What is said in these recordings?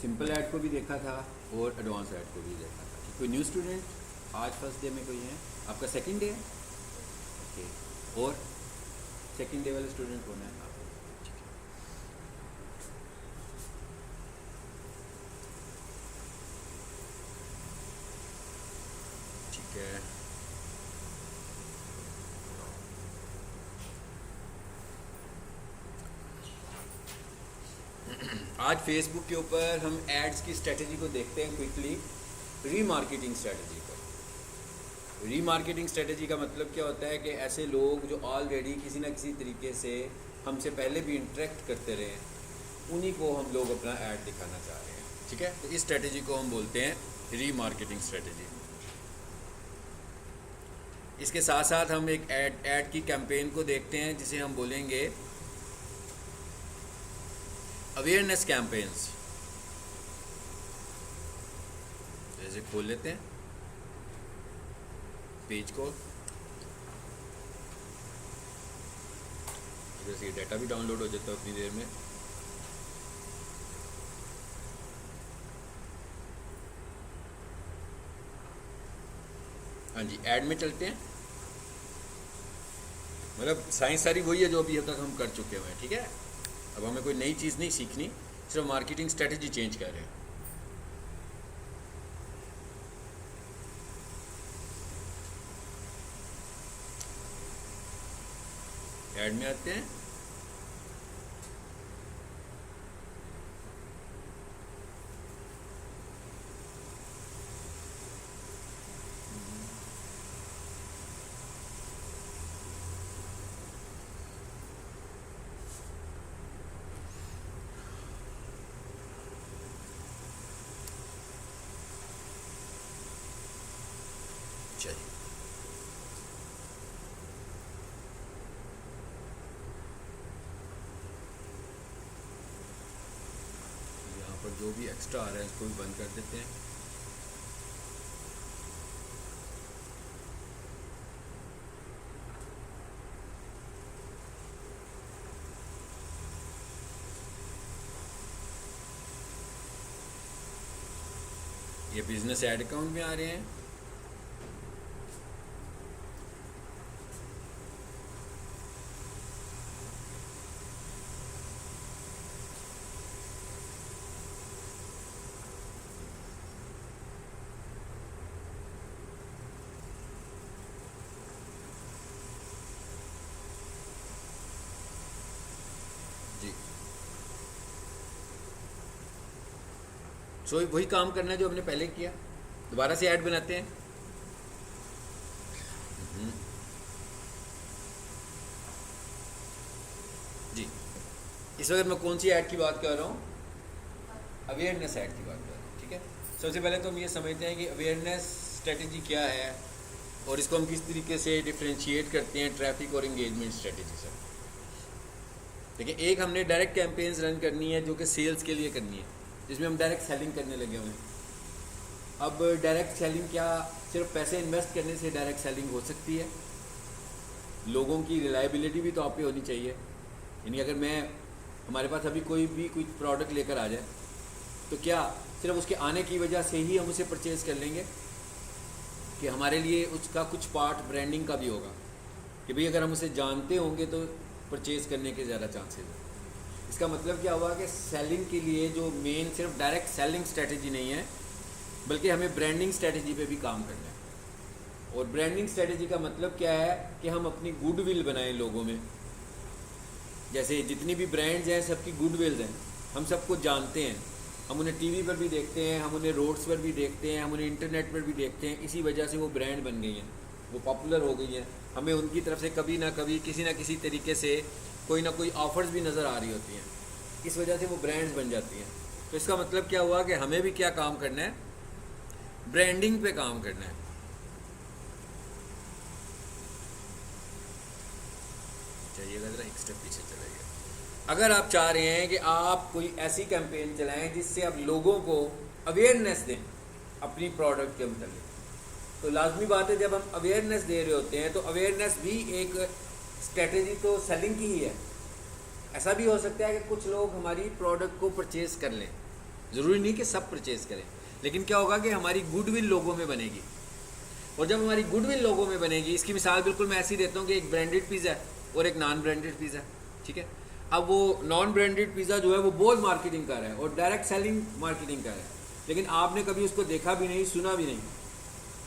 Simple add को भी देखा था और एडवांस ऐड को भी देखा था। कोई न्यू स्टूडेंट आज फर्स्ट डे में कोई है? आपका सेकंड डे है? ओके। और सेकंड डे वाले स्टूडेंट कौन है? आप। ठीक है। आज फेसबुक के ऊपर हम एड्स की स्ट्रेटजी को देखते हैं क्विकली। रीमार्केटिंग स्ट्रेटजी को। रीमार्केटिंग स्ट्रेटजी का मतलब क्या होता है कि ऐसे लोग जो ऑलरेडी किसी ना किसी तरीके से हमसे पहले भी इंटरेक्ट करते रहे हैं, उन्हीं को हम लोग अपना ऐड दिखाना चाह रहे हैं। ठीक है, तो इस स्ट्रेटजी को हम बोलते हैं रीमार्केटिंग स्ट्रेटजी। इसके साथ साथ हम एक ऐड की कैंपेन को देखते हैं जिसे हम बोलेंगे अवेयरनेस कैंपेन्स। जैसे खोल लेते हैं पेज को, जैसे डाटा भी डाउनलोड हो जाता है उतनी देर में। हाँ जी, ऐड में चलते हैं। मतलब साइंस सारी वही है जो अभी तक हम कर चुके हुए हैं। ठीक है, अब हमें कोई नई चीज़ नहीं सीखनी, सिर्फ मार्केटिंग स्ट्रेटजी चेंज कर रहे हैं। ऐड में आते हैं। चलिए, यहाँ पर जो भी एक्स्ट्रा आ रहा है इसको भी बंद कर देते हैं। ये बिजनेस ऐड अकाउंट में आ रहे हैं। जी, सो वही काम करना है जो हमने पहले किया। दोबारा से ऐड बनाते हैं। जी, इस वक्त मैं कौन सी ऐड की बात कर रहा हूँ? अवेयरनेस ऐड की बात कर रहा हूँ। ठीक है, सबसे पहले तो हम ये समझते हैं कि अवेयरनेस स्ट्रेटजी क्या है और इसको हम किस तरीके से डिफ्रेंशिएट करते हैं ट्रैफिक और एंगेजमेंट स्ट्रेटजी से। देखिए, एक हमने डायरेक्ट कैंपेन्स रन करनी है जो कि सेल्स के लिए करनी है, जिसमें हम डायरेक्ट सेलिंग करने लगे हुए हैं। अब डायरेक्ट सेलिंग क्या सिर्फ पैसे इन्वेस्ट करने से डायरेक्ट सेलिंग हो सकती है? लोगों की रिलायबिलिटी भी तो आप पे होनी चाहिए। यानी अगर हमारे पास अभी कोई भी कुछ प्रोडक्ट लेकर आ जाए तो क्या सिर्फ उसके आने की वजह से ही हम उसे परचेज़ कर लेंगे? कि हमारे लिए उसका कुछ पार्ट ब्रांडिंग का भी होगा कि भाई अगर हम उसे जानते होंगे तो परचेज़ करने के ज़्यादा चांसेस हैं। इसका मतलब क्या हुआ कि सेलिंग के लिए जो मेन सिर्फ डायरेक्ट सेलिंग स्ट्रेटजी नहीं है, बल्कि हमें ब्रांडिंग स्ट्रेटजी पे भी काम करना है। और ब्रांडिंग स्ट्रेटजी का मतलब क्या है कि हम अपनी गुडविल बनाएं लोगों में। जैसे जितनी भी ब्रांड्स हैं सबकी गुडविल्स हैं, हम सबको जानते हैं, हम उन्हें टीवी पर भी देखते हैं, हम उन्हें रोड्स पर भी देखते हैं, हम उन्हें इंटरनेट पर भी देखते हैं। इसी वजह से वो ब्रांड बन गई हैं, वो पॉपुलर हो गई हैं। हमें उनकी तरफ से कभी ना कभी किसी ना किसी तरीके से कोई ना कोई ऑफर्स भी नज़र आ रही होती हैं। इस वजह से वो ब्रांड्स बन जाती हैं। तो इसका मतलब क्या हुआ कि हमें भी क्या काम करना है? ब्रांडिंग पे काम करना है। चाहिएगा ज़रा एक स्टेप पीछे चले गए। अगर आप चाह रहे हैं कि आप कोई ऐसी कैंपेन चलाएं जिससे आप लोगों को अवेयरनेस दें अपनी प्रोडक्ट के मतलब, तो लाजमी बात है जब हम अवेयरनेस दे रहे होते हैं तो अवेयरनेस भी एक स्ट्रेटजी तो सेलिंग की ही है। ऐसा भी हो सकता है कि कुछ लोग हमारी प्रोडक्ट को परचेज़ कर लें, ज़रूरी नहीं कि सब परचेज करें, लेकिन क्या होगा कि हमारी गुडविल लोगों में बनेगी। और जब हमारी गुडविल लोगों में बनेगी, इसकी मिसाल बिल्कुल मैं ऐसी देता हूँ कि एक ब्रांडेड पिज़्ज़ा है और एक नॉन ब्रांडेड पिज़्ज़ा, ठीक है। अब वो नॉन ब्रांडेड पिज़्ज़ा जो है वो बहुत मार्केटिंग कर रहा है और डायरेक्ट सेलिंग मार्केटिंग कर रहा है, लेकिन आपने कभी उसको देखा भी नहीं, सुना भी नहीं,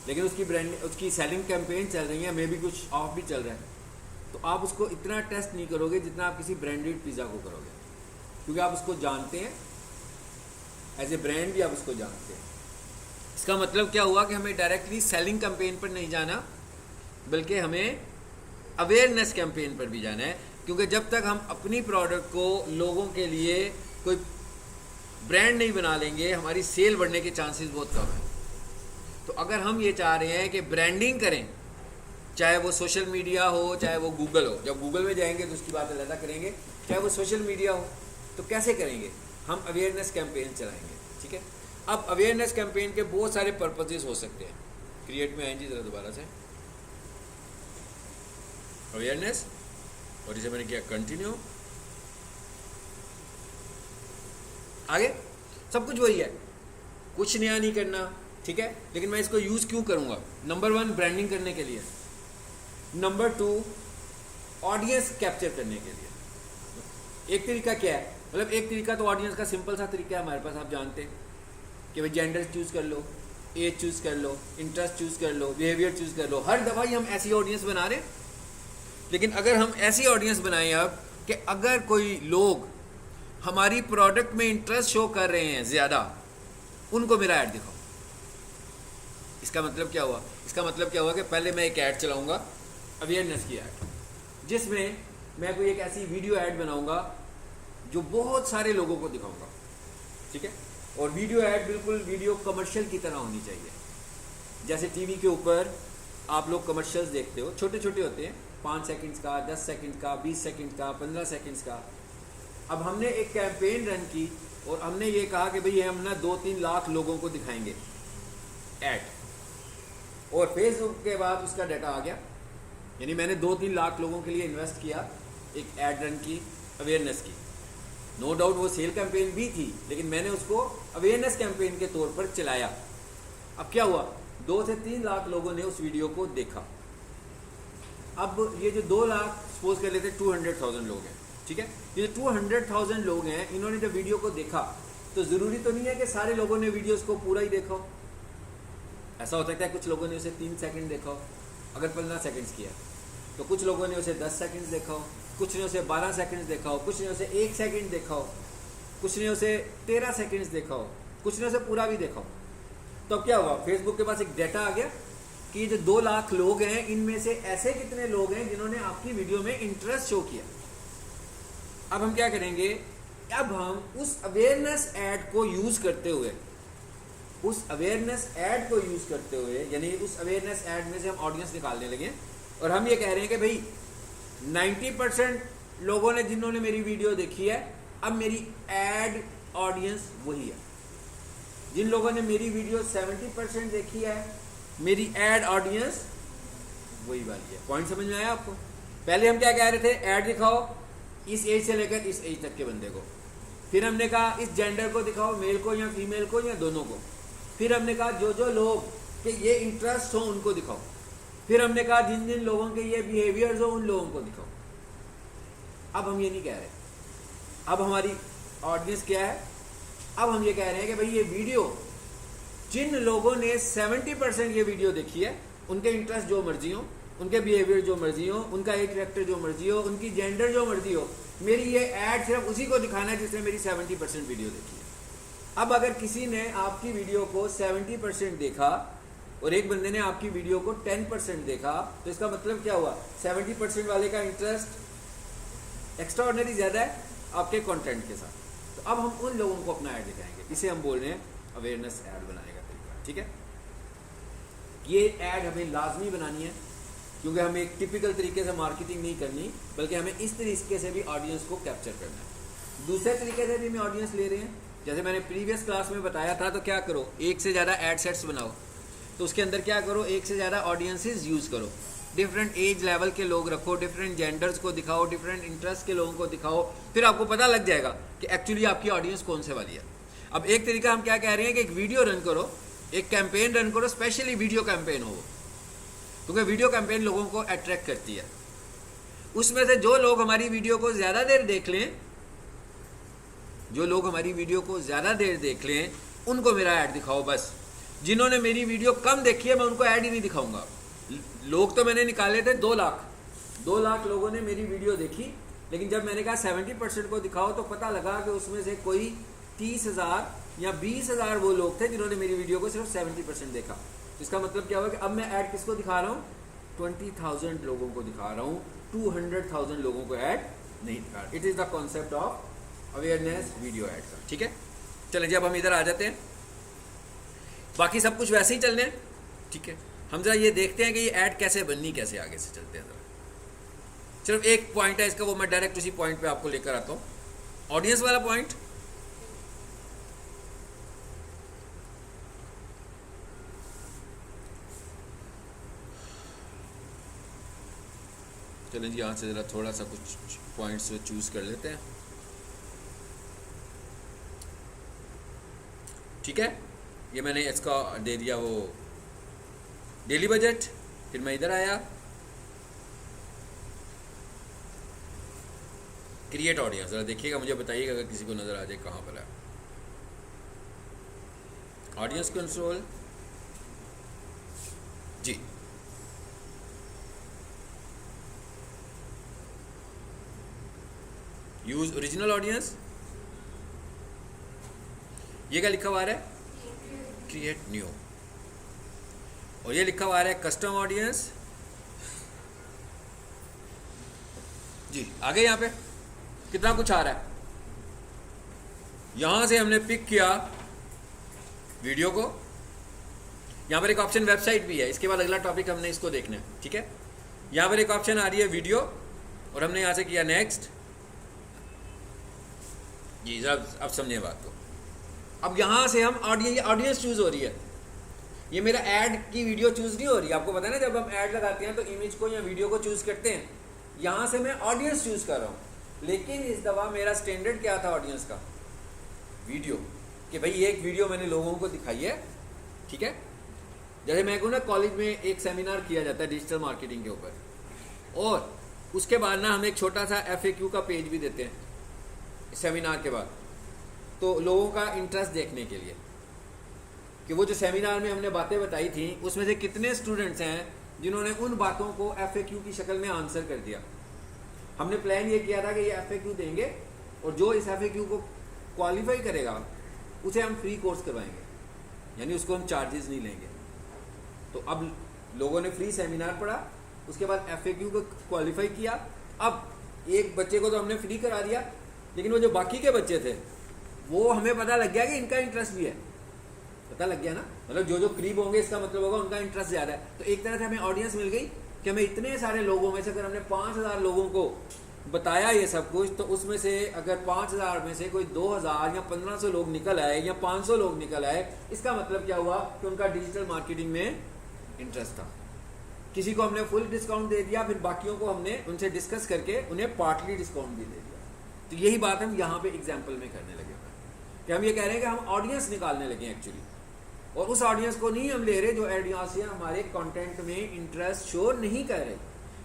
लेकिन उसकी सेलिंग कैंपेन चल रही है, मे भी कुछ ऑफ भी चल रहा है, तो आप उसको इतना टेस्ट नहीं करोगे जितना आप किसी ब्रांडेड पिज़्ज़ा को करोगे, क्योंकि आप उसको जानते हैं, एज ए ब्रांड भी आप उसको जानते हैं। इसका मतलब क्या हुआ कि हमें डायरेक्टली सेलिंग कैंपेन पर नहीं जाना, बल्कि हमें अवेयरनेस कैंपेन पर भी जाना है, क्योंकि जब तक हम अपनी प्रोडक्ट को लोगों के लिए कोई ब्रांड नहीं बना लेंगे, हमारी सेल बढ़ने के चांसेस बहुत कम हैं। तो अगर हम ये चाह रहे हैं कि ब्रांडिंग करें, चाहे वो सोशल मीडिया हो, चाहे वो गूगल हो, जब गूगल में जाएंगे तो उसकी बात अलग करेंगे, चाहे वो सोशल मीडिया हो, तो कैसे करेंगे? हम अवेयरनेस कैंपेन चलाएंगे, ठीक है। अब अवेयरनेस कैंपेन के बहुत सारे पर्पजेस हो सकते हैं। क्रिएट में आएंगे ज़रा दोबारा से, अवेयरनेस, और इसे मैंने किया कंटिन्यू, आगे सब कुछ वही है, कुछ नया नहीं करना, ठीक है। लेकिन मैं इसको यूज़ क्यों करूँगा? नंबर 1 ब्रांडिंग करने के लिए, नंबर 2 ऑडियंस कैप्चर करने के लिए। एक तरीका क्या है, मतलब एक तरीका तो ऑडियंस का सिंपल सा तरीका है हमारे पास, आप जानते हैं कि भाई जेंडर चूज़ कर लो, एज चूज़ कर लो, इंटरेस्ट चूज़ कर लो, बिहेवियर चूज़ कर लो। हर दफ़ा ही हम ऐसी ऑडियंस बना रहे हैं, लेकिन अगर हम ऐसी ऑडियंस बनाएं अब कि अगर कोई लोग हमारी प्रोडक्ट में इंटरेस्ट शो कर रहे हैं ज़्यादा, उनको मेरा ऐड दिखाओ। इसका मतलब क्या हुआ? इसका मतलब क्या हुआ कि पहले मैं एक ऐड चलाऊंगा, अवेयरनेस की ऐड, जिसमें मैं कोई एक ऐसी वीडियो ऐड बनाऊंगा जो बहुत सारे लोगों को दिखाऊंगा, ठीक है। और वीडियो ऐड बिल्कुल वीडियो कमर्शियल की तरह होनी चाहिए। जैसे टीवी के ऊपर आप लोग कमर्शियल्स देखते हो, छोटे छोटे होते हैं, 5 सेकंड्स का, 10 सेकंड का, 20 सेकंड का, 15 सेकंड्स का। अब हमने एक कैंपेन रन की और हमने ये कहा कि भाई हम ना 2-3 लाख लोगों को दिखाएंगे ऐड, और फेसबुक के बाद उसका डाटा आ गया, यानी मैंने 2-3 लाख लोगों के लिए इन्वेस्ट किया, एक ऐड रन की अवेयरनेस की। नो डाउट वो सेल कैंपेन भी थी, लेकिन मैंने उसको अवेयरनेस कैंपेन के तौर पर चलाया। अब क्या हुआ? 2 से 3 लाख लोगों ने उस वीडियो को देखा। अब ये जो 2 लाख, सपोज कर लेते 200,000 लोग हैं, ठीक है। ये 200,000 लोग हैं, इन्होंने जब वीडियो को देखा, तो ज़रूरी तो नहीं है कि सारे लोगों ने वीडियोस को पूरा ही देखा हो। ऐसा हो सकता है कुछ लोगों ने उसे 3 सेकंड देखा हो, अगर 15 सेकंड्स किया, तो कुछ लोगों ने उसे 10 सेकंड्स देखा हो, कुछ ने उसे 12 सेकंड्स देखा हो, कुछ ने उसे 1 सेकंड देखा हो, कुछ ने उसे 13 सेकंड्स देखा हो, कुछ ने उसे पूरा भी देखा हो। तो अब क्या हुआ? फेसबुक के पास एक डाटा आ गया कि जो 2 लाख लोग हैं, इनमें से ऐसे कितने लोग हैं जिन्होंने आपकी वीडियो में इंटरेस्ट शो किया। अब हम क्या करेंगे? अब हम उस अवेयरनेस ऐड को यूज़ करते हुए, यानी उस अवेयरनेस ऐड में से हम ऑडियंस निकालने लगे, और हम ये कह रहे हैं कि भाई 90% लोगों ने जिन्होंने मेरी वीडियो देखी है, अब मेरी ऐड ऑडियंस वही है। जिन लोगों ने मेरी वीडियो 70% देखी है, मेरी ऐड ऑडियंस वही वाली है। पॉइंट समझ में आया आपको? पहले हम क्या कह रहे थे? ऐड दिखाओ इस एज से लेकर इस एज तक के बंदे को। फिर हमने कहा इस जेंडर को दिखाओ, मेल को या फीमेल को या दोनों को। फिर हमने कहा जो लोग के ये इंटरेस्ट हो उनको दिखाओ। फिर हमने कहा जिन लोगों के ये बिहेवियर्स हो उन लोगों को दिखाओ। अब हम ये नहीं कह रहे, अब हमारी ऑडियंस क्या है? अब हम ये कह रहे हैं कि भाई ये वीडियो, जिन लोगों ने 70% ये वीडियो देखी है, उनके इंटरेस्ट जो मर्जी हो, उनके बिहेवियर जो मर्जी हो, उनका एक कैरेक्टर जो मर्जी हो, उनकी जेंडर जो मर्जी हो, मेरी ये ऐड सिर्फ उसी को दिखाना है जिसने मेरी 70% वीडियो देखी है। अब अगर किसी ने आपकी वीडियो को 70% देखा और एक बंदे ने आपकी वीडियो को 10% देखा, तो इसका मतलब क्या हुआ? 70% वाले का इंटरेस्ट एक्स्ट्रा ऑर्डिनरी ज़्यादा है आपके कंटेंट के साथ। तो अब हम उन लोगों को अपना ऐड दिखाएंगे। इसे हम बोल रहे हैं अवेयरनेस ऐड बनाने का तरीका, ठीक है। ये ऐड हमें लाजमी बनानी है, क्योंकि हमें एक टिपिकल तरीके से मार्केटिंग नहीं करनी, बल्कि हमें इस तरीके से भी ऑडियंस को कैप्चर करना है। दूसरे तरीके से भी हमें ऑडियंस ले रहे हैं, जैसे मैंने प्रीवियस क्लास में बताया था। तो क्या करो? एक से ज़्यादा ऐड सेट्स बनाओ, तो उसके अंदर क्या करो? एक से ज़्यादा ऑडियंसेस यूज़ करो, डिफरेंट एज लेवल के लोग रखो, डिफरेंट जेंडर्स को दिखाओ, डिफरेंट इंटरेस्ट के लोगों को दिखाओ। फिर आपको पता लग जाएगा कि एक्चुअली आपकी ऑडियंस कौन से वाली है। अब एक तरीका हम क्या कह रहे हैं कि एक वीडियो रन करो, एक कैंपेन रन करो, स्पेशली वीडियो कैंपेन हो, क्योंकि वीडियो कैंपेन लोगों को अट्रैक्ट करती है। उसमें से जो लोग हमारी वीडियो को ज़्यादा देर देख लें, जो लोग हमारी वीडियो को ज़्यादा देर देख लें, उनको मेरा ऐड दिखाओ बस। जिन्होंने मेरी वीडियो कम देखी है मैं उनको ऐड ही नहीं दिखाऊंगा। लोग तो मैंने निकाले थे 2 लाख लोगों ने मेरी वीडियो देखी, लेकिन जब मैंने कहा 70% को दिखाओ तो पता लगा कि उसमें से कोई 30,000 या 20,000 वो लोग थे जिन्होंने मेरी वीडियो को सिर्फ 70% देखा। इसका मतलब क्या हुआ कि अब मैं ऐड किसको दिखा रहा हूँ? 20,000 लोगों को दिखा रहा हूँ, 200,000 लोगों को ऐड नहीं दिखा रहा। It is the concept of awareness video add का। ठीक है, चलें जी अब हम इधर आ जाते हैं। बाकी सब कुछ वैसे ही चलने हैं। ठीक है, हम जरा ये देखते हैं कि ये ऐड कैसे बननी, कैसे आगे से चलते हैं। जरा सिर्फ एक पॉइंट है इसका, वो मैं डायरेक्ट उसी पॉइंट पे आपको लेकर आता हूँ, ऑडियंस वाला पॉइंट। चलें जी यहाँ से ज़रा थोड़ा सा कुछ पॉइंट्स चूज़ कर लेते हैं। ठीक है, ये मैंने इसका दे दिया वो डेली बजट। फिर मैं इधर आया, क्रिएट ऑडियंस। ज़रा देखिएगा, मुझे बताइएगा अगर किसी को नज़र आ जाए कहाँ पर है। ऑडियंस कंट्रोल जी, यूज ओरिजिनल ऑडियंस। ये क्या लिखा हुआ है? Create new. और ये लिखा हुआ है कस्टम ऑडियंस। जी आगे यहाँ पे कितना कुछ आ रहा है। यहां से हमने पिक किया वीडियो को। यहाँ पर एक ऑप्शन वेबसाइट भी है, इसके बाद अगला टॉपिक हमने इसको देखना है। ठीक है, यहाँ पर एक ऑप्शन आ रही है वीडियो, और हमने यहाँ से किया नेक्स्ट। जी अब समझिए बात को। अब यहाँ से हम ऑडियंस चूज हो रही है। ये मेरा ऐड की वीडियो चूज नहीं हो रही। आपको पता है ना, जब हम ऐड लगाते हैं तो इमेज को या वीडियो को चूज करते हैं। यहाँ से मैं ऑडियंस चूज कर रहा हूँ, लेकिन इस दफ़ा मेरा स्टैंडर्ड क्या था ऑडियंस का? वीडियो। कि भाई ये एक वीडियो मैंने लोगों को दिखाई है। ठीक है, जैसे मैं कहूँ ना, कॉलेज में एक सेमिनार किया जाता है डिजिटल मार्केटिंग के ऊपर, और उसके बाद ना हम एक छोटा सा FAQ का पेज भी देते हैं सेमिनार के बाद, तो लोगों का इंटरेस्ट देखने के लिए कि वो जो सेमिनार में हमने बातें बताई थी उसमें से कितने स्टूडेंट्स हैं जिन्होंने उन बातों को FAQ की शक्ल में आंसर कर दिया। हमने प्लान ये किया था कि ये FAQ देंगे, और जो इस FAQ को क्वालिफाई करेगा उसे हम फ्री कोर्स करवाएंगे, यानी उसको हम चार्जेस नहीं लेंगे। तो अब लोगों ने फ्री सेमिनार पढ़ा, उसके बाद FAQ को क्वालिफाई किया। अब एक बच्चे को तो हमने फ्री करा दिया, लेकिन वो जो बाकी के बच्चे थे वो हमें पता लग गया कि इनका इंटरेस्ट भी है। पता लग गया ना, मतलब जो जो करीब होंगे इसका मतलब होगा उनका इंटरेस्ट ज़्यादा है। तो एक तरह से हमें ऑडियंस मिल गई कि हमें इतने सारे लोगों में से अगर हमने 5,000 लोगों को बताया ये सब कुछ, तो उसमें से अगर 5,000 में से कोई 2,000 या 1,500 लोग निकल आए या 500 लोग निकल आए, इसका मतलब क्या हुआ कि उनका डिजिटल मार्केटिंग में इंटरेस्ट था। किसी को हमने फुल डिस्काउंट दे दिया, फिर बाकियों को हमने उनसे डिस्कस करके उन्हें पार्टली डिस्काउंट भी दे दिया। तो यही बात हम यहाँ पे एग्जाम्पल में करने लगे कि हम ये कह रहे हैं कि हम ऑडियंस निकालने लगे एक्चुअली, और उस ऑडियंस को नहीं हम ले रहे जो ऑडियंस हमारे कंटेंट में इंटरेस्ट शो नहीं कर रहे।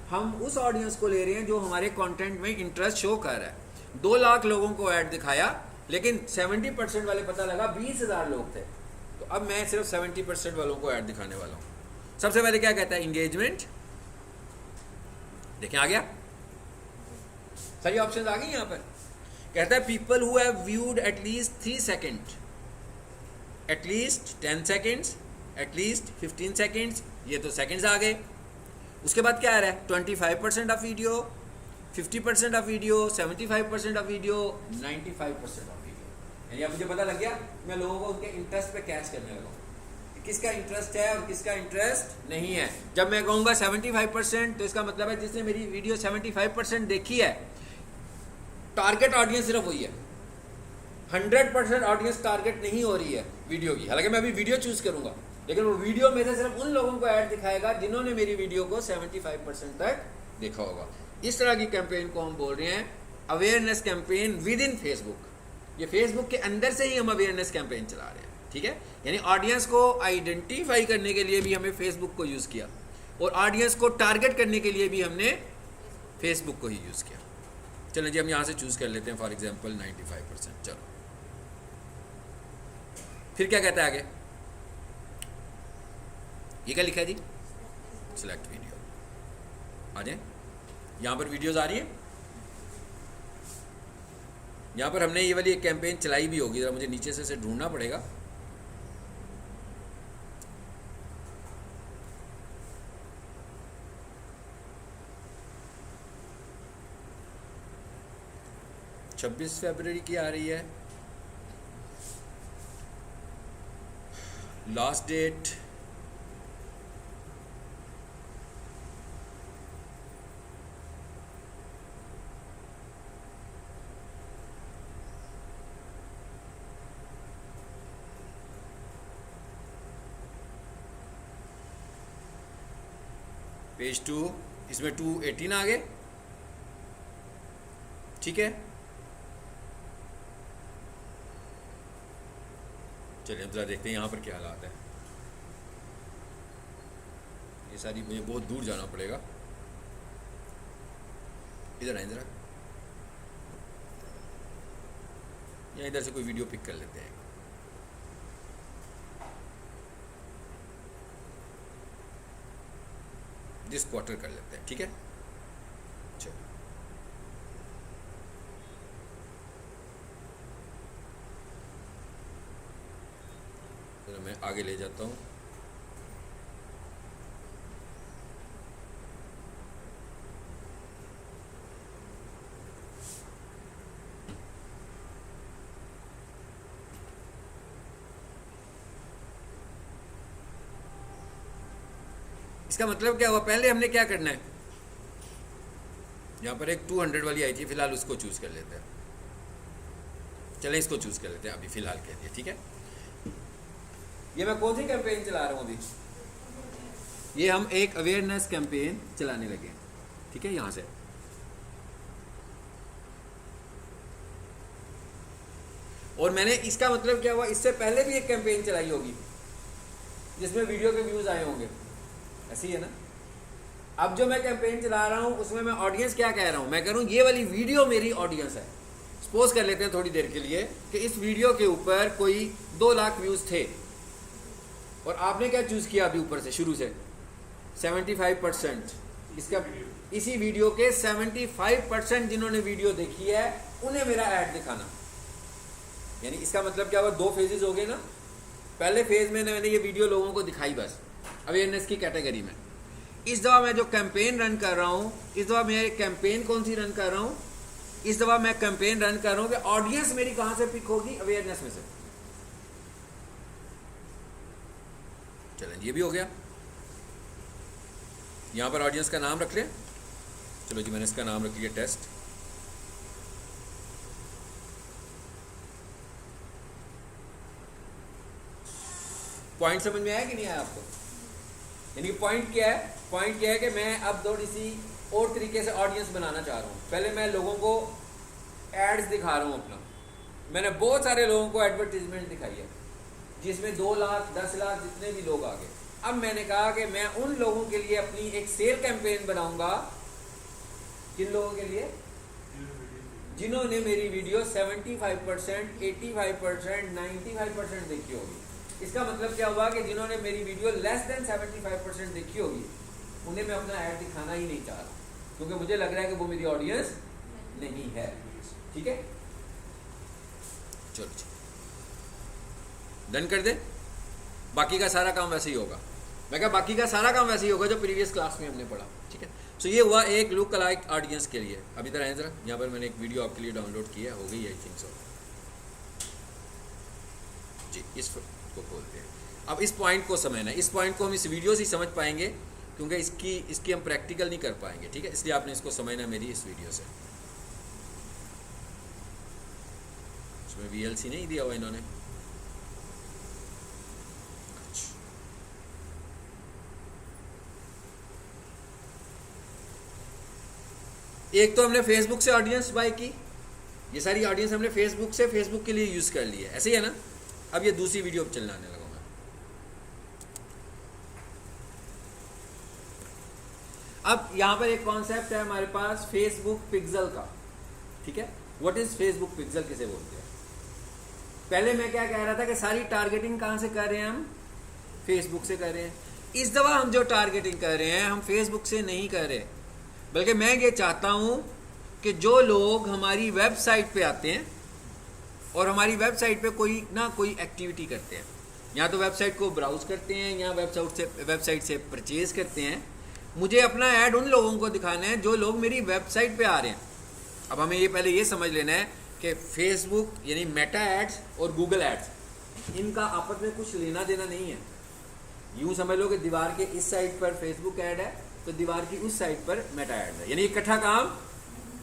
हम उस ऑडियंस को ले रहे हैं जो हमारे कंटेंट में इंटरेस्ट शो कर रहा है। 2 लाख लोगों को ऐड दिखाया, लेकिन 70% वाले पता लगा 20,000 लोग थे। तो अब मैं सिर्फ 70% वालों को ऐड दिखाने वाला हूँ। सबसे पहले क्या कहता है? इंगेजमेंट। देखें आ गया, सारी ऑप्शन आ गई यहाँ पर। कहता है people who have viewed at least 3 second, at least 10 seconds, at least 15 seconds. ये तो सेकेंड्स आ गए। उसके बाद क्या आ रहा है? 25% of video, 50% of video, 75% of video, 95% of video. यानी अब मुझे पता लग गया, मैं लोगों को उनके इंटरेस्ट पे कैच करने लगा कि किसका इंटरेस्ट है और किसका इंटरेस्ट नहीं है। जब मैं कहूँगा 75%, तो इसका मतलब है जिसने मेरी वीडियो 75% देखी है, टारगेट ऑडियंस सिर्फ वही है। 100% ऑडियंस टारगेट नहीं हो रही है वीडियो की। हालांकि मैं अभी वीडियो चूज करूंगा, लेकिन वो वीडियो में से सिर्फ उन लोगों को ऐड दिखाएगा जिन्होंने मेरी वीडियो को 75% तक देखा होगा। इस तरह की कैंपेन को हम बोल रहे हैं awareness campaign with in Facebook. ये फेसबुक के अंदर से ही हम अवेयरनेस कैंपेन चला रहे हैं, ठीक है। यानी ऑडियंस को आइडेंटिफाई करने के लिए भी हमें फेसबुक को यूज़ किया और ऑडियंस को टारगेट करने के लिए भी हमने फेसबुक को ही यूज़ किया। चलें जी, हम यहाँ से चूज़ कर लेते हैं फॉर एग्जांपल 95%। चलो, फिर क्या कहता है आगे? ये क्या लिखा है जी? Select video. आ जाए, यहाँ पर वीडियोज़ आ रही है। यहाँ पर हमने ये वाली एक कैंपेन चलाई भी होगी, ज़रा मुझे नीचे से इसे ढूंढना पड़ेगा। छब्बीस फरवरी की आ रही है लास्ट डेट। पेज 2, इसमें 218 आ गए, ठीक है। चलिए हम जरा देखते हैं यहाँ पर क्या हालात है। ये सारी मुझे बहुत दूर जाना पड़ेगा। इधर आए जरा, या इधर से कोई वीडियो पिक कर लेते हैं। दिस क्वार्टर कर लेते हैं, ठीक है। चलो, तो मैं आगे ले जाता हूँ। इसका मतलब क्या हुआ? पहले हमने क्या करना है, यहाँ पर एक 200 वाली आई थी, फिलहाल उसको चूज कर लेते हैं। चले इसको चूज कर लेते हैं अभी फिलहाल के लिए, ठीक है। ये मैं कौन सी कैंपेन चला रहा हूँ अभी? ये हम एक अवेयरनेस कैंपेन चलाने लगे, ठीक है। यहाँ से और मैंने, इसका मतलब क्या हुआ, इससे पहले भी एक कैंपेन चलाई होगी जिसमें वीडियो के व्यूज आए होंगे, ऐसी है ना। अब जो मैं कैंपेन चला रहा हूँ उसमें मैं ऑडियंस क्या कह रहा हूँ, मैं कह रहा हूँ ये वाली वीडियो मेरी ऑडियंस है। सपोज कर लेते हैं थोड़ी देर के लिए कि इस वीडियो के ऊपर कोई 2 लाख व्यूज थे और आपने क्या चूज किया अभी ऊपर से शुरू से 75%। इसका इसी वीडियो के 75% जिन्होंने वीडियो देखी है उन्हें मेरा ऐड दिखाना। यानी इसका मतलब क्या हुआ, 2 फेजेस हो गए ना। पहले फेज में मैंने ये वीडियो लोगों को दिखाई बस अवेयरनेस की कैटेगरी में। इस दफ़ा मैं जो कैंपेन रन कर रहा हूँ, इस दफ़ा मैं कैंपेन कौन सी रन कर रहा हूँ, इस दफ़ा मैं कैंपेन रन कर रहा हूँ कि ऑडियंस मेरी कहाँ से पिक होगी, अवेयरनेस में से। चलें, ये भी हो गया। यहाँ पर ऑडियंस का नाम रख लें। चलो जी, मैंने इसका नाम रख लिया टेस्ट। पॉइंट समझ में आया कि नहीं आया आपको? यानी कि पॉइंट क्या है? पॉइंट क्या है कि मैं अब थोड़ी सी और तरीके से ऑडियंस बनाना चाह रहा हूँ। पहले मैं लोगों को एड्स दिखा रहा हूँ अपना। मैंने बहुत सारे लोगों को एडवर्टीजमेंट दिखाई है जिसमें 2 लाख 10 लाख जितने भी लोग आ गए। अब मैंने कहा कि मैं उन लोगों के लिए अपनी एक सेल कैंपेन बनाऊंगा। किन लोगों के लिए? जिन्होंने मेरी वीडियो 75%, 85%, 95% देखी होगी। इसका मतलब क्या हुआ कि जिन्होंने मेरी वीडियो लेस देन 75% देखी होगी उन्हें मैं अपना ऐड दिखाना ही नहीं चाह रहा, क्योंकि मुझे लग रहा है कि वो मेरी ऑडियंस नहीं है, ठीक है। चलो डन कर दे। बाकी का सारा काम वैसे ही होगा। मैं कहा बाकी का सारा काम वैसे ही होगा जो प्रीवियस क्लास में हमने पढ़ा, ठीक है। सो ये हुआ एक लुक अलाइक ऑडियंस के लिए। अभी तरह जरा यहाँ पर मैंने एक वीडियो आपके लिए डाउनलोड किया, हो गई आई थिंक सो जी। इसको खोलते हैं। अब इस पॉइंट को समझना है। इस पॉइंट को हम इस वीडियो से ही समझ पाएंगे क्योंकि इसकी हम प्रैक्टिकल नहीं कर पाएंगे, ठीक है। इसलिए आपने इसको समझना मेरी इस वीडियो से। इसमें VLC नहीं दिया हुआ इन्होंने। एक तो हमने फेसबुक से ऑडियंस बाय की, ये सारी ऑडियंस हमने फेसबुक से फेसबुक के लिए यूज़ कर ली है, ऐसे ही है ना। अब ये दूसरी वीडियो अब चलाने लगा मैं। अब यहाँ पर एक कॉन्सेप्ट है हमारे पास फेसबुक पिक्सल का, ठीक है। व्हाट इज फेसबुक पिक्सल किसे बोलते हैं? पहले मैं क्या कह रहा था कि सारी टारगेटिंग कहाँ से कर रहे हैं हम? फेसबुक से कर रहे हैं। इस दफ़ा हम जो टारगेटिंग कर रहे हैं हम फेसबुक से नहीं कर रहे, बल्कि मैं ये चाहता हूँ कि जो लोग हमारी वेबसाइट पे आते हैं और हमारी वेबसाइट पे कोई ना कोई एक्टिविटी करते हैं, या तो वेबसाइट को ब्राउज करते हैं या वेबसाइट से परचेज करते हैं, मुझे अपना ऐड उन लोगों को दिखाना है जो लोग मेरी वेबसाइट पे आ रहे हैं। अब हमें ये पहले ये समझ लेना है कि फेसबुक यानी मेटा एड्स और गूगल एड्स, इनका आपस में कुछ लेना देना नहीं है। यूँ समझ लो कि दीवार के इस साइड पर फेसबुक ऐड है तो दीवार की उस साइड पर मेटा ऐड है, यानी इकट्ठा काम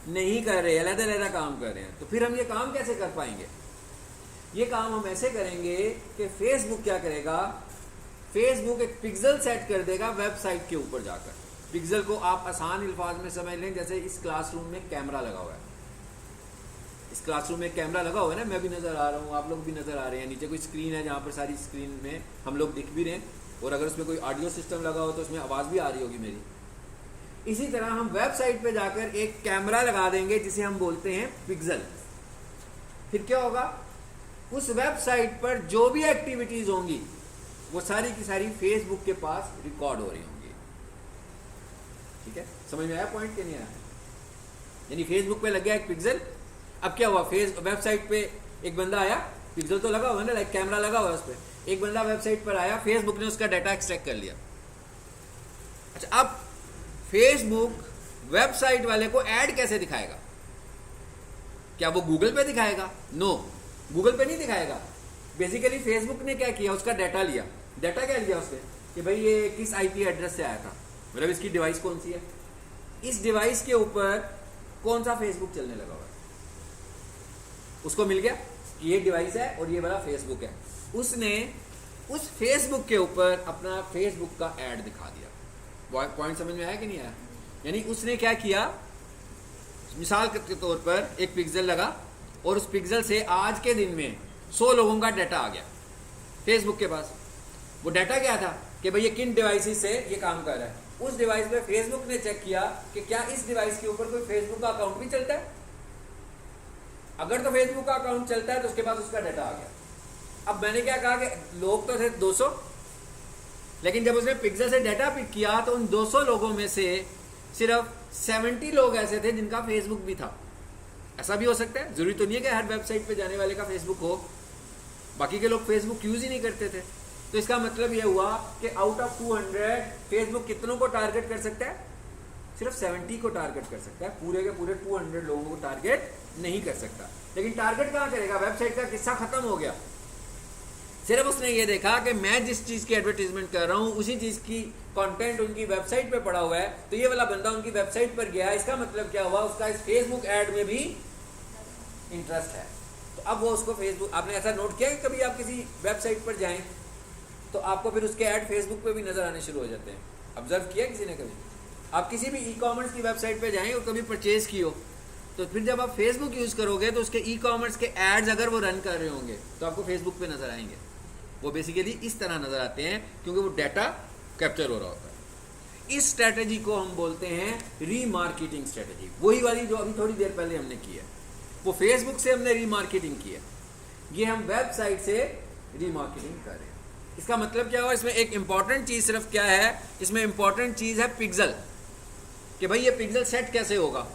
नहीं कर रहे, अलग-अलग काम कर रहे हैं। तो फिर हम ये काम कैसे कर पाएंगे? ये काम हम ऐसे करेंगे कि फेसबुक क्या करेगा, फेसबुक एक पिक्सल सेट कर देगा वेबसाइट के ऊपर जाकर। पिक्सल को आप आसान अल्फाज में समझ लें, जैसे इस क्लासरूम में कैमरा लगा हुआ है, इस क्लासरूम में कैमरा लगा हुआ है ना, मैं भी नज़र आ रहा हूँ, आप लोग भी नज़र आ रहे हैं। नीचे कोई स्क्रीन है जहाँ पर सारी स्क्रीन में हम लोग दिख भी रहे हैं, और अगर उसमें कोई ऑडियो सिस्टम लगा हो तो उसमें आवाज़ भी आ रही होगी मेरी। इसी तरह हम वेबसाइट पे जाकर एक कैमरा लगा देंगे जिसे हम बोलते हैं पिक्सल। फिर क्या होगा, उस वेबसाइट पर जो भी एक्टिविटीज़ होंगी वो सारी की सारी फेसबुक के पास रिकॉर्ड हो रही होंगी। ठीक है, समझ में आया पॉइंट कि नहीं आया? यानी फेसबुक पे लग गया एक पिक्सल। अब क्या हुआ, वेबसाइट पे एक बंदा आया, पिक्सल तो लगा हुआ है ना, लाइक कैमरा लगा हुआ है उस पर। एक बंदा वेबसाइट पर आया, फेसबुक ने उसका डाटा एक्सट्रैक्ट कर लिया। अच्छा, अब फेसबुक वेबसाइट वाले को ऐड कैसे दिखाएगा? क्या वो गूगल पे दिखाएगा? नो, गूगल पे नहीं दिखाएगा। बेसिकली फेसबुक ने क्या किया, उसका डाटा लिया। डाटा क्या लिया उसने कि भाई ये किस आईपी एड्रेस से आया था, मतलब इसकी डिवाइस कौन सी है, इस डिवाइस के ऊपर कौन सा फेसबुक चलने लगा हुआ है। उसको मिल गया कि ये डिवाइस है और ये वाला फेसबुक है। उसने उस फेसबुक के ऊपर अपना फेसबुक का ऐड दिखा दिया। पॉइंट समझ में आया कि नहीं आया? यानी उसने क्या किया, मिसाल के तौर पर एक पिक्सल लगा और उस पिक्सल से आज के दिन में 100 लोगों का डाटा आ गया फेसबुक के पास। वो डाटा क्या था कि भाई ये किन डिवाइसेस से ये काम कर रहा है। उस डिवाइस पे फेसबुक ने चेक किया कि क्या इस डिवाइस के ऊपर कोई फेसबुक का अकाउंट भी चलता है। अगर तो फेसबुक का अकाउंट चलता है तो उसके पास उसका डाटा आ गया। अब मैंने क्या कहा कि लोग तो थे 200, लेकिन जब उसने पिक्सल से डाटा पिक किया तो उन 200 लोगों में से सिर्फ 70 लोग ऐसे थे जिनका फेसबुक भी था। ऐसा भी हो सकता है, जरूरी तो नहीं है कि हर वेबसाइट पे जाने वाले का फेसबुक हो, बाकी के लोग फेसबुक यूज ही नहीं करते थे। तो इसका मतलब यह हुआ कि आउट ऑफ 200 फेसबुक कितनों को टारगेट कर सकता है? सिर्फ 70 को टारगेट कर सकता है, पूरे के पूरे 200 लोगों को टारगेट नहीं कर सकता। लेकिन टारगेट कहाँ करेगा? वेबसाइट का किस्सा खत्म हो गया। सिर्फ उसने ये देखा कि मैं जिस चीज़ की एडवर्टीजमेंट कर रहा हूँ उसी चीज़ की कंटेंट उनकी वेबसाइट पे पड़ा हुआ है, तो ये वाला बंदा उनकी वेबसाइट पर गया। इसका मतलब क्या हुआ, उसका इस फेसबुक ऐड में भी इंटरेस्ट है। तो अब वो उसको फेसबुक, आपने ऐसा नोट किया कि कभी आप किसी वेबसाइट पर जाएं तो आपको फिर उसके ऐड फेसबुक पे भी नज़र आने शुरू हो जाते हैं। ऑब्जर्व किया किसी ने कभी? आप किसी भी ई कॉमर्स की वेबसाइट पे जाएं और कभी परचेज की हो, तो फिर जब आप फेसबुक यूज़ करोगे तो उसके ई कॉमर्स के एड्स अगर वो रन कर रहे होंगे तो आपको फेसबुक पे नज़र आएंगे। वो बेसिकली इस तरह नज़र आते हैं क्योंकि वो डाटा कैप्चर हो रहा होता है। इस स्ट्रैटेजी को हम बोलते हैं रीमार्केटिंग स्ट्रैटेजी, वही वाली जो अभी थोड़ी देर पहले हमने की है। वो फेसबुक से हमने रीमार्केटिंग की है, ये हम वेबसाइट से रीमार्केटिंग कर रहे हैं। इसका मतलब क्या हुआ, इसमें एक इंपॉर्टेंट चीज़ सिर्फ क्या है, इसमें इंपॉर्टेंट चीज़ है पिक्सल, कि भाई ये पिक्सल सेट कैसे होगा।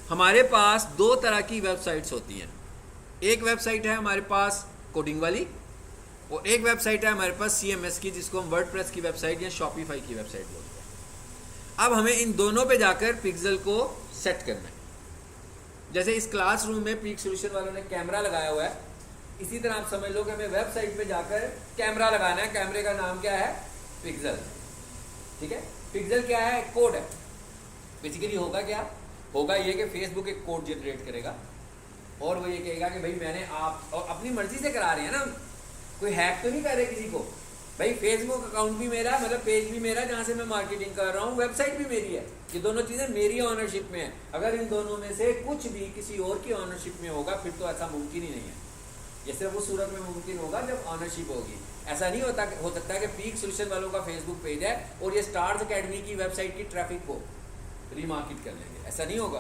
हमारे पास दो तरह की वेबसाइट्स होती हैं। एक वेबसाइट है हमारे पास कोडिंग वाली, और एक वेबसाइट है हमारे पास CMS की, जिसको हम वर्डप्रेस की वेबसाइट या शॉपिफाई की वेबसाइट बोलते हैं। अब हमें इन दोनों पे जाकर पिक्सल को सेट करना है। जैसे इस क्लासरूम में पीक सोल्यूशन वालों ने कैमरा लगाया हुआ है, इसी तरह आप समझ लो कि हमें वेबसाइट पे जाकर कैमरा लगाना है। कैमरे का नाम क्या है? पिक्सल। ठीक है, पिक्सल क्या है? कोड है। बेसिकली होगा क्या, होगा ये कि फेसबुक एक कोड जनरेट करेगा और वो ये कहेगा कि भाई मैंने आप, और अपनी मर्जी से करा रहे हैं ना, कोई हैक तो नहीं कर रहे किसी को, भाई फेसबुक अकाउंट भी मेरा है, मतलब पेज भी मेरा है जहाँ से मैं मार्केटिंग कर रहा हूँ, वेबसाइट भी मेरी है। ये दोनों चीज़ें मेरी ऑनरशिप में है। अगर इन दोनों में से कुछ भी किसी और की ऑनरशिप में होगा फिर तो ऐसा मुमकिन ही नहीं है। ये सिर्फ उस सूरत में मुमकिन होगा जब ऑनरशिप होगी। ऐसा नहीं हो सकता है कि पीक सोल्यूशन वालों का फेसबुक पेज है और ये स्टार्स अकेडमी की वेबसाइट की ट्रैफिक को रीमार्केट कर लेंगे, ऐसा नहीं होगा।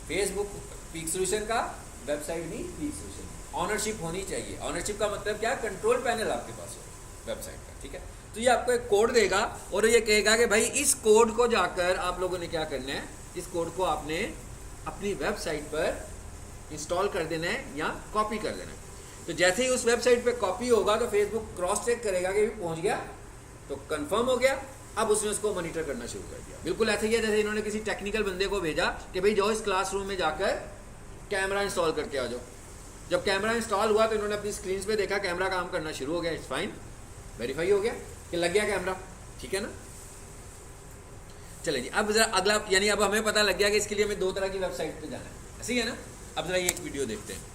फेसबुक पीक सोल्यूशन का, वेबसाइट भी पीक सोल्यूशन, ऑनरशिप होनी चाहिए। ऑनरशिप का मतलब क्या, कंट्रोल पैनल आपके पास हो वेबसाइट का, ठीक है। तो ये आपको एक कोड देगा और ये कहेगा कि भाई इस कोड को जाकर आप लोगों ने क्या करना है, इस कोड को आपने अपनी वेबसाइट पर इंस्टॉल कर देना है या कॉपी कर देना है। तो जैसे ही उस वेबसाइट पे कॉपी होगा तो फेसबुक क्रॉस चेक करेगा कि भी पहुंच गया, तो कंफर्म हो गया। अब उसने उसको मॉनिटर करना शुरू कर दिया। बिल्कुल ऐसे ही है जैसे इन्होंने किसी टेक्निकल बंदे को भेजा कि भाई जाओ इस क्लासरूम में जाकर कैमरा इंस्टॉल करके आ जाओ। जब कैमरा इंस्टॉल हुआ तो इन्होंने अपनी स्क्रीन पे देखा कैमरा काम करना शुरू हो गया, इट्स फाइन, वेरीफाई हो गया कि लग गया कैमरा, ठीक है ना। चलिए जी, अब जरा अगला, यानी अब हमें पता लग गया कि इसके लिए हमें दो तरह की वेबसाइट पे जाना है, ऐसे ही है ना। अब जरा ये एक वीडियो देखते हैं।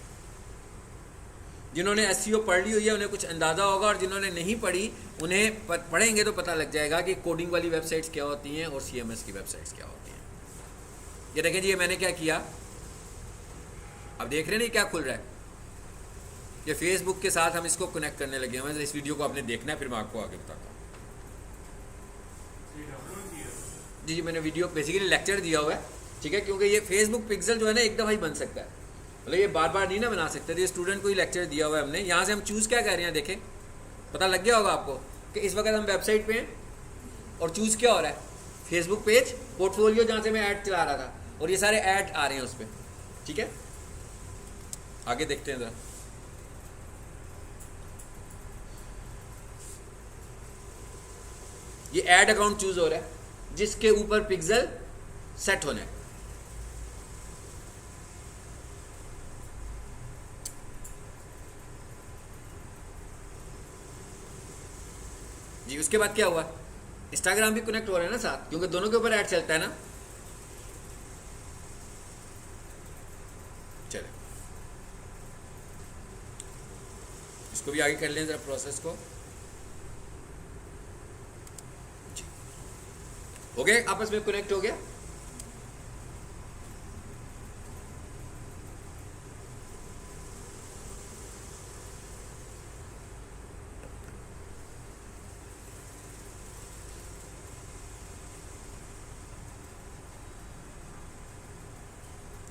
जिन्होंने एसईओ पढ़ ली हुई है उन्हें कुछ अंदाज़ा होगा, और जिन्होंने नहीं पढ़ी उन्हें पढ़ेंगे तो पता लग जाएगा कि कोडिंग वाली वेबसाइट्स क्या होती हैं और सीएमएस की वेबसाइट्स क्या होती हैं। ये देखें जी, ये मैंने क्या किया, अब देख रहे नहीं क्या खुल रहा है। ये फेसबुक के साथ हम इसको कनेक्ट करने लगे हैं। इस वीडियो को आपने देखना है, फिर मैं आपको आगे बताता हूँ। जी जी, मैंने वीडियो बेसिकली लेक्चर दिया हुआ है, ठीक है, क्योंकि ये फेसबुक पिक्सल जो है ना एक दफ़ा ही बन सकता है, मतलब ये बार बार नहीं ना बना सकते। तो ये स्टूडेंट को ही लेक्चर दिया हुआ है हमने। यहाँ से हम चूज़ क्या कर रहे हैं, देखें, पता लग गया होगा आपको कि इस वक्त हम वेबसाइट पे हैं और चूज़ क्या हो रहा है, फेसबुक पेज पोर्टफोलियो, जहाँ से मैं ऐड चला रहा था, और ये सारे ऐड आ रहे हैं उस पर, ठीक है। आगे देखते हैं ज़रा। ये ऐड अकाउंट चूज़ हो रहा है जिसके ऊपर पिक्सल सेट होना है। जी, उसके बाद क्या हुआ, इंस्टाग्राम भी कनेक्ट हो रहा है ना साथ, क्योंकि दोनों के ऊपर ऐड चलता है ना। चले, इसको भी आगे कर लें जरा प्रोसेस को। जी, हो गया, आपस में कनेक्ट हो गया।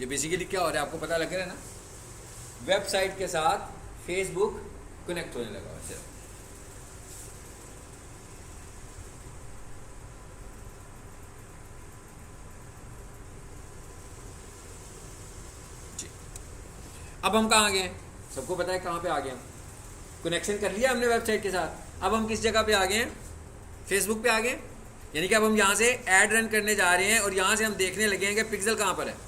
ये बेसिकली क्या हो रहा है आपको पता लग रहा है ना, वेबसाइट के साथ फेसबुक कनेक्ट होने लगा है। जी, अब हम कहाँ गए, सबको पता है कहाँ पे आ गए हम, कनेक्शन कर लिया हमने वेबसाइट के साथ। अब हम किस जगह पे आ गए हैं, फेसबुक पे आ गए। यानी कि अब हम यहाँ से ऐड रन करने जा रहे हैं और यहाँ से हम देखने लगे हैं कि पिक्सल कहाँ पर है।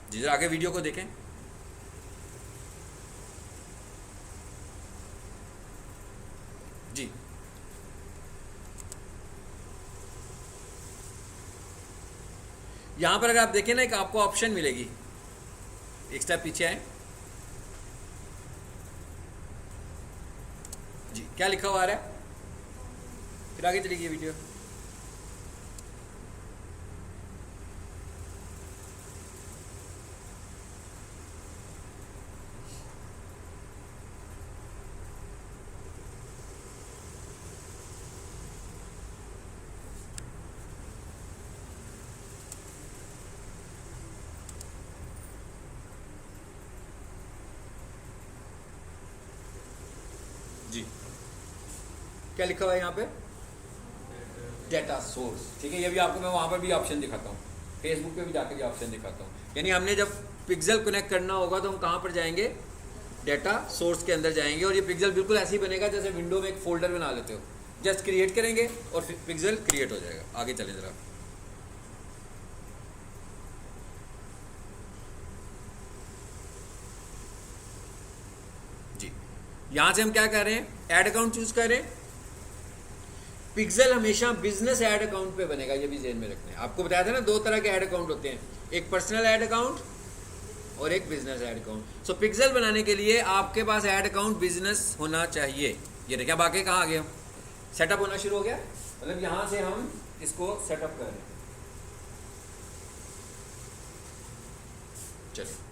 जी, जरा आगे वीडियो को देखें। जी, यहां पर अगर आप देखें ना, एक आपको ऑप्शन मिलेगी, एक स्टेप पीछे आए जी, क्या लिखा हुआ आ रहा है, फिर आगे चलेगी वीडियो। जी, क्या लिखा हुआ है यहाँ पे, डेटा सोर्स, ठीक है। ये भी आपको मैं वहाँ पर भी ऑप्शन दिखाता हूँ, फेसबुक पे भी जाकर ये ऑप्शन दिखाता हूँ। यानी हमने जब पिक्सल कनेक्ट करना होगा तो हम कहाँ पर जाएंगे, डेटा सोर्स के अंदर जाएंगे, और ये पिक्सल बिल्कुल ऐसे ही बनेगा जैसे विंडो में एक फोल्डर बना लेते हो, जस्ट क्रिएट करेंगे और फिर पिक्सल क्रिएट हो जाएगा। आगे चलें जरा। जी, यहाँ से हम क्या कर रहे हैं, ऐड अकाउंट चूज कर रहे हैं। पिक्सल हमेशा बिजनेस ऐड अकाउंट पे बनेगा, ये भी ध्यान में रखना है। आपको बताया था ना दो तरह के ऐड अकाउंट होते हैं, एक पर्सनल ऐड अकाउंट और एक बिजनेस ऐड अकाउंट। सो पिक्सल बनाने के लिए आपके पास ऐड अकाउंट बिजनेस होना चाहिए, ये देखिए अब आगे कहाँ आ गए हम, सेटअप होना शुरू हो गया, मतलब यहाँ से हम इसको सेटअप कर रहे हैं। चलिए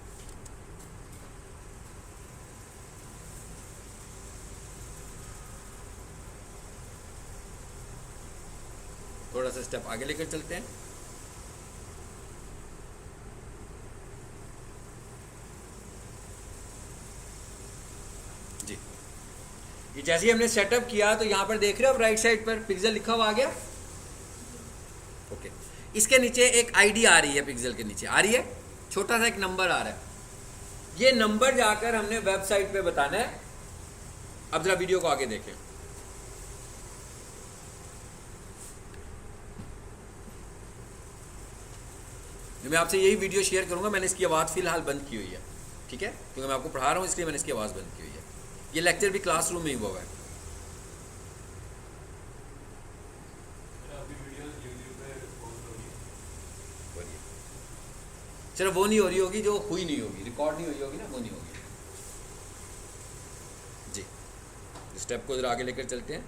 थोड़ा सा स्टेप आगे लेकर चलते हैं। जी, ये जैसे ही हमने सेटअप किया तो यहाँ पर देख रहे हो आप राइट साइड पर पिक्सल लिखा हुआ आ गया। ओके, इसके नीचे एक आईडी आ रही है, पिक्सल के नीचे आ रही है, छोटा सा एक नंबर आ रहा है। ये नंबर जाकर हमने वेबसाइट पे बताना है। अब जरा वीडियो को आगे देखें। मैं आपसे यही वीडियो शेयर करूंगा, मैंने इसकी आवाज़ फिलहाल बंद की हुई है, ठीक है, क्योंकि मैं आपको पढ़ा रहा हूँ इसलिए मैंने इसकी आवाज़ बंद की हुई है। ये लेक्चर भी क्लासरूम में ही हुआ है। चलो वो नहीं हो रही होगी जो हुई नहीं होगी, रिकॉर्ड नहीं हुई होगी ना, वो नहीं होगी। जी, स्टेप को जरा आगे लेकर चलते हैं।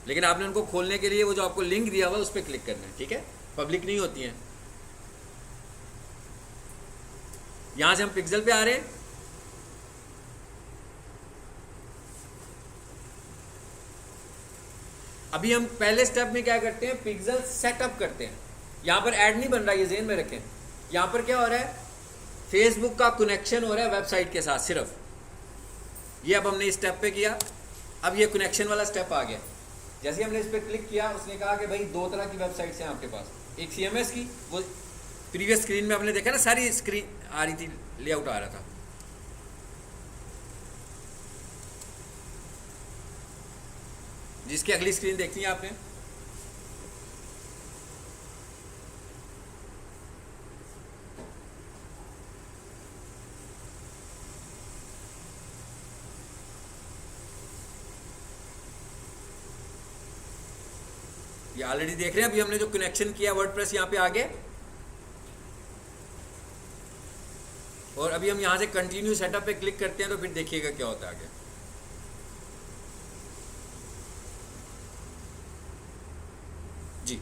लेकिन आपने उनको खोलने के लिए वो जो आपको लिंक दिया हुआ उस पर क्लिक करना है, ठीक है, पब्लिक नहीं होती हैं। यहां से हम पिक्सल पे आ रहे हैं। अभी हम पहले स्टेप में क्या करते हैं, पिक्सल सेटअप करते हैं। यहां पर ऐड नहीं बन रहा, ये ज़हन में रखें। यहां पर क्या हो रहा है, फेसबुक का कनेक्शन हो रहा है वेबसाइट के साथ सिर्फ। ये अब हमने इस स्टेप पे किया, अब ये कनेक्शन वाला स्टेप आ गया। जैसे हमने इस पर क्लिक किया, उसने कहा कि भाई दो तरह की वेबसाइट्स हैं आपके पास, एक CMS की, वो प्रीवियस स्क्रीन में आपने देखा ना, सारी स्क्रीन आ रही थी, लेआउट आ रहा था। जिसकी अगली स्क्रीन देखनी है आपने, ये ऑलरेडी देख रहे हैं। अभी हमने जो कनेक्शन किया वर्डप्रेस यहाँ पे आ गए, और अभी हम यहाँ से कंटिन्यू सेटअप पे क्लिक करते हैं तो फिर देखिएगा क्या होता है आगे। जी,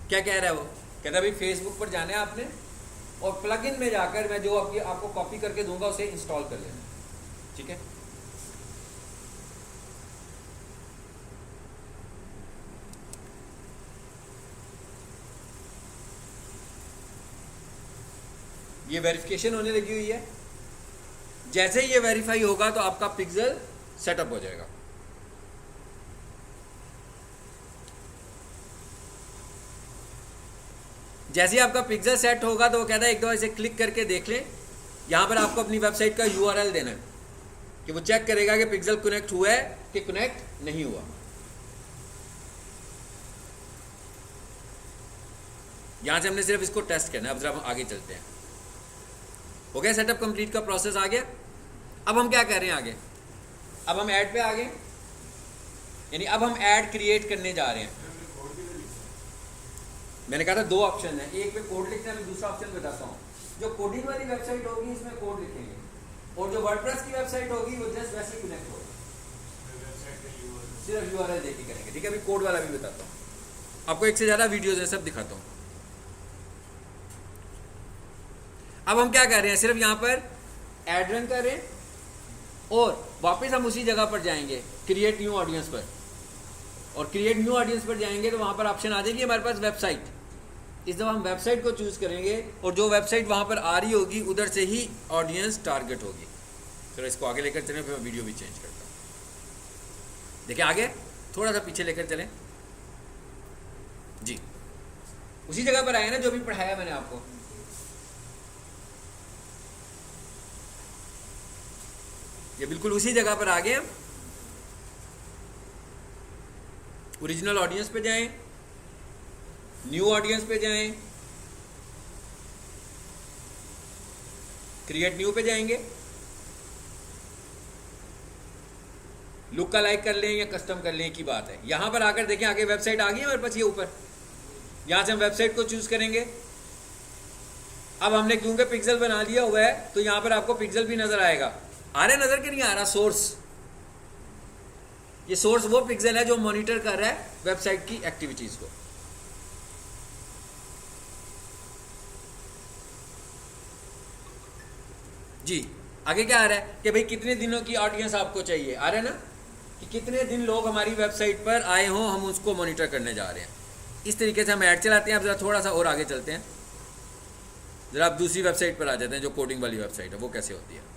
क्या कह रहा है वो, कहता है भाई फेसबुक पर जाना है आपने, और प्लगइन में जाकर मैं जो आपको कॉपी करके दूंगा उसे इंस्टॉल कर लेना, ठीक है। ये वेरिफिकेशन होने लगी हुई है। जैसे ही ये वेरीफाई होगा तो आपका पिक्सल सेटअप हो जाएगा। जैसे ही आपका पिक्सल सेट होगा तो वो कहता है एक दो इसे क्लिक करके देख लें। यहां पर आपको अपनी वेबसाइट का URL देना है कि वो चेक करेगा कि पिक्सल कनेक्ट हुआ है कि कनेक्ट नहीं हुआ। यहां से हमने सिर्फ इसको टेस्ट करना है। अब जरा हम आगे चलते हैं। हो गया सेटअप कंप्लीट का प्रोसेस आ गया। अब हम क्या कर रहे हैं आगे, अब हम ऐड पे आ गए, यानी अब हम ऐड क्रिएट करने जा रहे हैं। मैंने कहा था दो ऑप्शन है, एक पे कोड लिखना है, मैं दूसरा ऑप्शन बताता हूँ। जो कोडिंग वाली वेबसाइट होगी इसमें कोड लिखेंगे, और जो वर्डप्रेस की वेबसाइट होगी वो जस्ट वैसे ही कनेक्ट होगा, सिर्फ URL देके करेंगे, ठीक है। अभी कोड वाला भी बताता हूँ आपको, एक से ज़्यादा वीडियोज है, सब दिखाता हूँ। अब हम क्या कर रहे हैं, सिर्फ यहाँ पर ऐड रन कर रहे हैं, और वापस हम उसी जगह पर जाएंगे क्रिएट न्यू ऑडियंस पर, और क्रिएट न्यू ऑडियंस पर जाएंगे तो वहाँ पर ऑप्शन आ जाएगी हमारे पास वेबसाइट। इस दफ़ा हम वेबसाइट को चूज़ करेंगे, और जो वेबसाइट वहाँ पर आ रही होगी उधर से ही ऑडियंस टारगेट होगी। चलो इसको आगे लेकर चलें, फिर मैं वीडियो भी चेंज करता हूँ। देखिए आगे थोड़ा सा पीछे लेकर चलें जी, उसी जगह पर आए ना जो भी पढ़ाया मैंने आपको। ये बिल्कुल उसी जगह पर आ गए हम। ओरिजिनल ऑडियंस पे जाएं, न्यू ऑडियंस पे जाएं, क्रिएट न्यू पे जाएंगे, लुक का लाइक कर लें या कस्टम कर लें की बात है। यहां पर आकर देखें आगे वेबसाइट आ गई है हमारे पास, ये ऊपर, यहां से हम वेबसाइट को चूज करेंगे। अब हमने क्योंकि पिक्सल बना लिया हुआ है तो यहां पर आपको पिक्सल भी नजर आएगा। आ रहा है नजर के नहीं आ रहा, सोर्स ये सोर्स वो पिक्सल है जो मॉनिटर कर रहा है वेबसाइट की एक्टिविटीज को। जी आगे क्या आ रहा है कि भाई कितने दिनों की ऑडियंस आपको चाहिए, आ रहा है ना, कि कितने दिन लोग हमारी वेबसाइट पर आए हों, हम उसको मॉनिटर करने जा रहे हैं। इस तरीके से हम ऐड चलाते हैं। अब जरा थोड़ा सा और आगे चलते हैं, जरा आप दूसरी वेबसाइट पर आ जाते हैं जो कोडिंग वाली वेबसाइट है, वो कैसे होती है।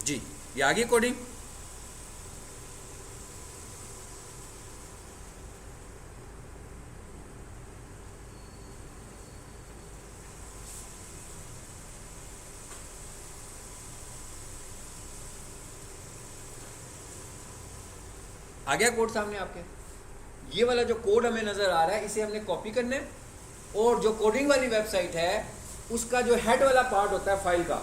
जी ये आ गई कोडिंग। आ गया कोड सामने आपके। ये वाला जो कोड हमें नजर आ रहा है इसे हमने कॉपी करना है, और जो कोडिंग वाली वेबसाइट है उसका जो हेड वाला पार्ट होता है फाइल का,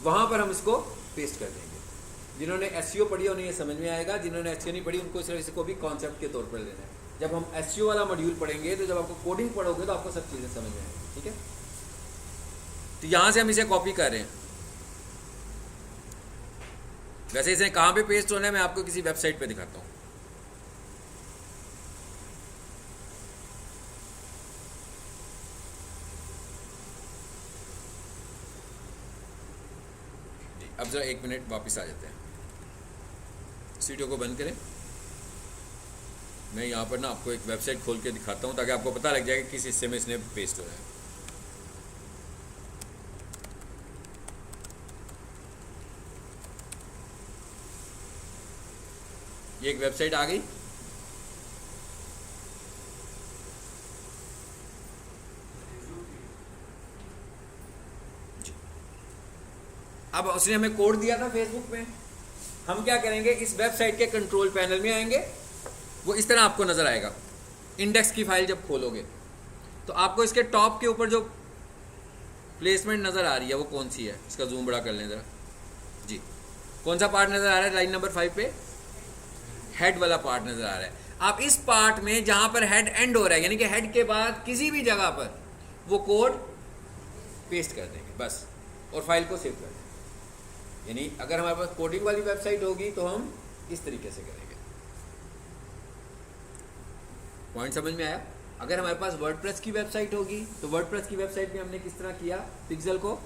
वहां पर हम इसको पेस्ट कर देंगे। जिन्होंने एसईओ पढ़ी उन्हें ये समझ में आएगा, जिन्होंने एसईओ नहीं पढ़ी उनको सिर्फ इसको भी कॉन्सेप्ट के तौर पर लेना है। जब हम एसईओ वाला मॉड्यूल पढ़ेंगे तो जब आपको कोडिंग पढ़ोगे तो आपको सब चीज़ें समझ में आएंगी, ठीक है। तो यहाँ से हम इसे कॉपी कर रहे हैं। वैसे इसे कहाँ पे पेस्ट होना है मैं आपको किसी वेबसाइट पे दिखाता हूँ। अब जरा 1 मिनट वापस आ जाते हैं, इस वीडियो को बंद करें। मैं यहाँ पर ना आपको एक वेबसाइट खोल के दिखाता हूँ ताकि आपको पता लग जाए कि किस हिस्से में इसने पेस्ट हो रहा है। ये एक वेबसाइट आ गई। अब उसने हमें कोड दिया था फेसबुक में। हम क्या करेंगे, इस वेबसाइट के कंट्रोल पैनल में आएंगे, वो इस तरह आपको नजर आएगा। इंडेक्स की फाइल जब खोलोगे तो आपको इसके टॉप के ऊपर जो प्लेसमेंट नजर आ रही है वो कौन सी है, इसका जूम बड़ा कर लें जरा। जी कौन सा पार्ट नजर आ रहा है, लाइन नंबर 5 पे हेड वाला पार्ट नजर आ रहा है। आप इस पार्ट में जहां पर हेड एंड हो रहा है, यानी कि हेड के बाद किसी भी जगह पर वो कोड पेस्ट कर देंगे बस, और फाइल को सेव कर देंगे। यानी अगर हमारे पास कोडिंग वाली वेबसाइट होगी तो हम इस तरीके से करेंगे। पॉइंट समझ में आया। अगर हमारे पास वर्डप्रेस की वेबसाइट होगी तो वर्डप्रेस की वेबसाइट में हमने किस तरह किया, पिक्सल को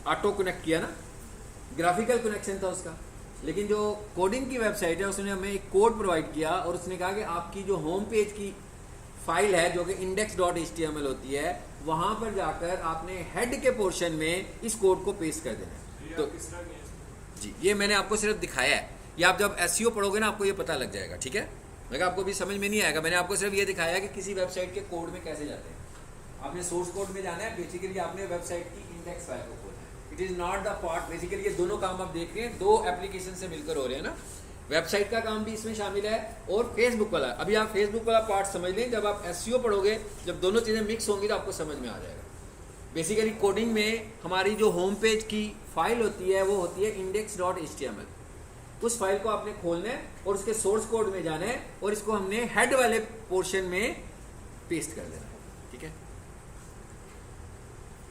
ऑटो कनेक्ट किया ना, ग्राफिकल कनेक्शन था उसका। लेकिन जो कोडिंग की वेबसाइट है उसने हमें एक कोड प्रोवाइड किया और उसने कहा कि आपकी जो होम पेज की फाइल है जो कि index.html होती है, वहां पर जाकर आपने हेड के पोर्शन में इस कोड को पेस्ट कर देना है। तो जी ये मैंने आपको सिर्फ दिखाया है, ये आप जब एसईओ पढ़ोगे ना आपको ये पता लग जाएगा, ठीक है। मगर आपको भी समझ में नहीं आएगा, मैंने आपको सिर्फ ये दिखाया है कि किसी वेबसाइट के कोड में कैसे जाते हैं। आपने सोर्स कोड में जाना है, बेसिकली आपने वेबसाइट की इंडेक्स फाइल को खोलना है। It is not the part, basically ये दोनों काम आप देख रहे हैं, दो एप्लीकेशन से मिलकर हो रहे हैं ना। वेबसाइट का काम भी इसमें शामिल है और फेसबुक वाला। अभी आप फेसबुक वाला पार्ट समझ लें, जब आप एसईओ पढ़ोगे, जब दोनों चीज़ें मिक्स होंगी तो आपको समझ में आ जाएगा। बेसिकली कोडिंग में हमारी जो होम पेज की फाइल होती है वो होती है index.html। उस फाइल को आपने खोलना है और उसके सोर्स कोड में जाना है और इसको हमने हेड वाले पोर्शन में पेस्ट कर देना है, ठीक है।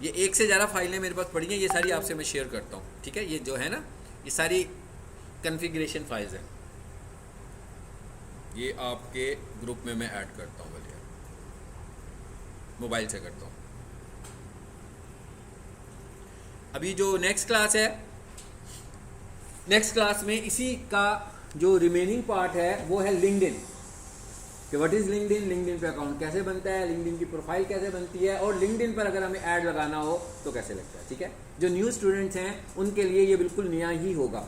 ये एक से ज़्यादा फाइलें मेरे पास पड़ी हैं, ये सारी आपसे मैं शेयर करता हूँ, ठीक है। ये जो है ना, ये सारी कन्फिग्रेशन फाइल्स हैं, ये आपके ग्रुप में मैं ऐड करता हूँ, बोलिए मोबाइल से करता हूँ। अभी जो नेक्स्ट क्लास है, नेक्स्ट क्लास में इसी का जो रिमेनिंग पार्ट है वो है लिंक्डइन, कि व्हाट इज लिंक्डइन, लिंक्डइन पे अकाउंट कैसे बनता है, लिंक्डइन की प्रोफाइल कैसे बनती है, और लिंक्डइन पर अगर हमें ऐड लगाना हो तो कैसे लगता है, ठीक है। जो न्यू स्टूडेंट्स हैं उनके लिए ये बिल्कुल नया ही होगा,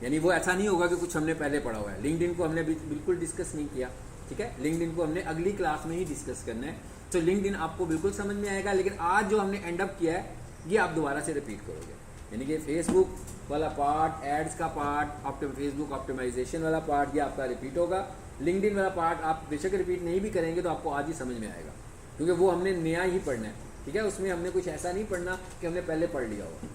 यानी वो ऐसा नहीं होगा कि कुछ हमने पहले पढ़ा हुआ है। लिंक्डइन को हमने बिल्कुल डिस्कस नहीं किया, ठीक है। लिंक्डइन को हमने अगली क्लास में ही डिस्कस करना है। तो लिंक्डइन आपको बिल्कुल समझ में आएगा, लेकिन आज जो हमने एंड अप किया है ये आप दोबारा से रिपीट करोगे। यानी कि फेसबुक वाला पार्ट, एड्स का पार्ट, फेसबुक ऑप्टिमाइजेशन वाला पार्ट, ये आपका रिपीट होगा। लिंक्डइन वाला पार्ट आप बेशक रिपीट नहीं भी करेंगे तो आपको आज ही समझ में आएगा, क्योंकि वो हमने नया ही पढ़ना है, ठीक है। उसमें हमने कुछ ऐसा नहीं पढ़ना कि हमने पहले पढ़ लिया हो।